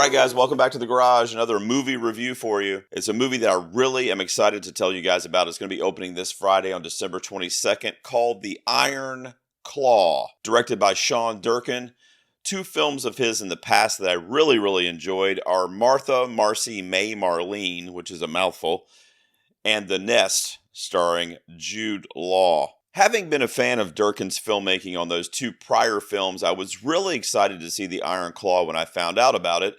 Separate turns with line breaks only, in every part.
right, guys, welcome back to the garage. Another movie review for you. It's a movie that I really am excited to tell you guys about. It's going to be opening this Friday on December 22nd, called The Iron Claw, directed by Sean Durkin. Two films of his in the past that I really enjoyed are Martha, Marcy, May, Marlene, which is a mouthful, and The Nest, starring Jude Law. Having been a fan of Durkin's filmmaking on those two prior films, I was really excited to see The Iron Claw when I found out about it,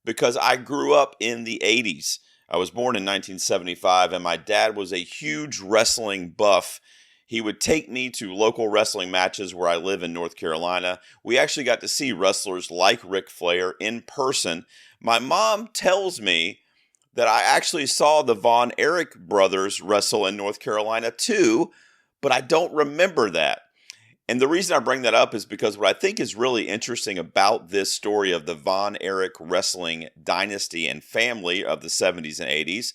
because I grew up in the 80s. I was born in 1975, and my dad was a huge wrestling buff. He would take me to local wrestling matches where I live in North Carolina. We actually got to see wrestlers like Ric Flair in person. My mom tells me that I actually saw the Von Erich brothers wrestle in North Carolina too, but I don't remember that. And the reason I bring that up is because what I think is really interesting about this story of the Von Erich wrestling dynasty and family of the 70s and 80s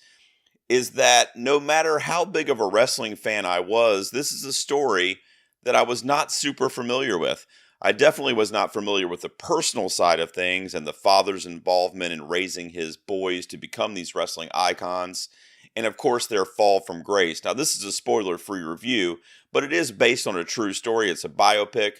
is that no matter how big of a wrestling fan I was, this is a story that I was not super familiar with. I definitely was not familiar with the personal side of things and the father's involvement in raising his boys to become these wrestling icons, and of course their fall from grace. Now, this is a spoiler-free review, but it is based on a true story. It's a biopic.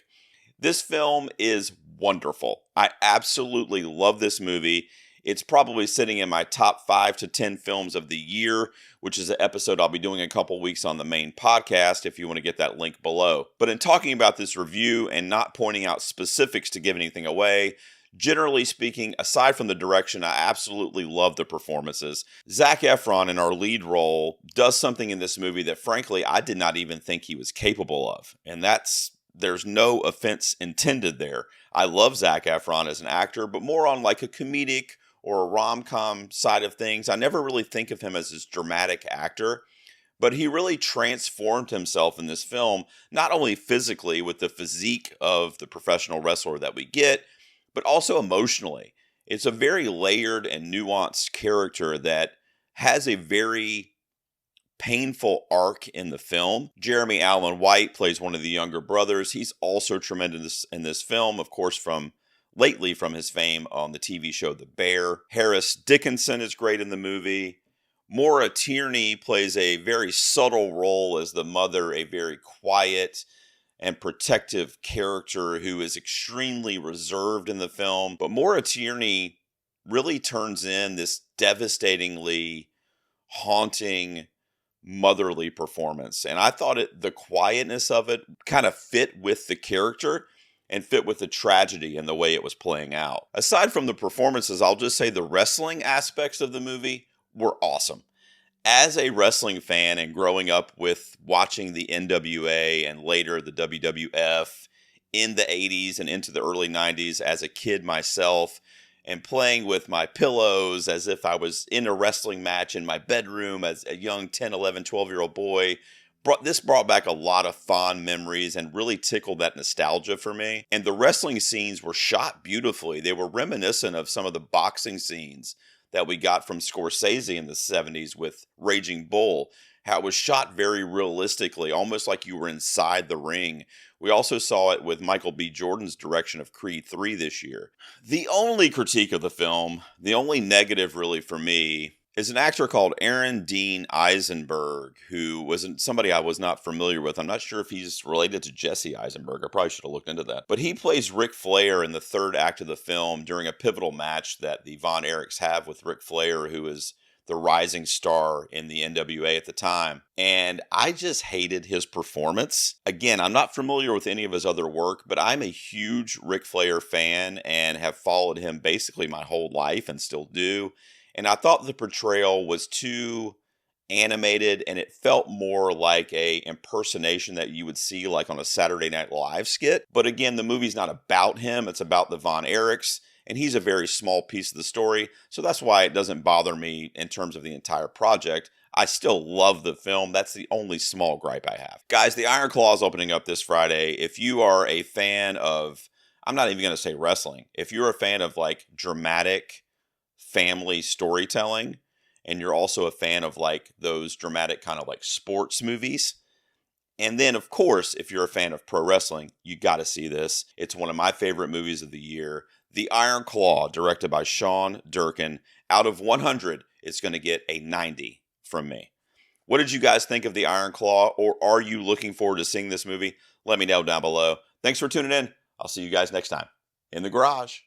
This film is wonderful. I absolutely love this movie. It's probably sitting in my top 5 to 10 films of the year, which is an episode I'll be doing in a couple weeks on the main podcast if you want to get that link below. But in talking about this review and not pointing out specifics to give anything away, generally speaking, aside from the direction, I absolutely love the performances. Zac Efron, in our lead role, does something in this movie that, frankly, I did not even think he was capable of. And there's no offense intended there. I love Zac Efron as an actor, but more on like a comedic or a rom-com side of things. I never really think of him as this dramatic actor, but he really transformed himself in this film, not only physically with the physique of the professional wrestler that we get, but also emotionally. It's a very layered and nuanced character that has a very painful arc in the film. Jeremy Allen White plays one of the younger brothers. He's also tremendous in this film, of course, lately from his fame on the TV show The Bear. Harris Dickinson is great in the movie. Maura Tierney plays a very subtle role as the mother, a very quiet and protective character who is extremely reserved in the film. But Maura Tierney really turns in this devastatingly haunting motherly performance. And I thought the quietness of it kind of fit with the character and fit with the tragedy and the way it was playing out. Aside from the performances, I'll just say the wrestling aspects of the movie were awesome. As a wrestling fan and growing up with watching the NWA and later the WWF in the 80s and into the early 90s as a kid myself, and playing with my pillows as if I was in a wrestling match in my bedroom as a young 10, 11, 12-year-old boy, this brought back a lot of fond memories and really tickled that nostalgia for me. And the wrestling scenes were shot beautifully. They were reminiscent of some of the boxing scenes that we got from Scorsese in the 70s with Raging Bull. How it was shot very realistically, almost like you were inside the ring. We also saw it with Michael B. Jordan's direction of Creed 3 this year. The only critique of the film, the only negative really for me, is an actor called Aaron Dean Eisenberg, who was somebody I was not familiar with. I'm not sure if he's related to Jesse Eisenberg. I probably should have looked into that. But he plays Ric Flair in the third act of the film during a pivotal match that the Von Erichs have with Ric Flair, who is the rising star in the NWA at the time. And I just hated his performance. Again, I'm not familiar with any of his other work, but I'm a huge Ric Flair fan and have followed him basically my whole life and still do. And I thought the portrayal was too animated, and it felt more like a impersonation that you would see like on a Saturday Night Live skit. But again, the movie's not about him. It's about the Von Erichs, and he's a very small piece of the story. So that's why it doesn't bother me in terms of the entire project. I still love the film. That's the only small gripe I have. Guys, The Iron Claw is opening up this Friday. If you are a fan of, I'm not even going to say wrestling. If you're a fan of like dramatic family storytelling, and you're also a fan of like those dramatic kind of like sports movies, and then of course if you're a fan of pro wrestling, you got to see this. It's one of my favorite movies of the year. The Iron Claw, directed by Sean Durkin. Out of 100, it's going to get a 90 from me. What did you guys think of The Iron Claw, or are you looking forward to seeing this movie? Let me know down below. Thanks for tuning in. I'll see you guys next time in the garage.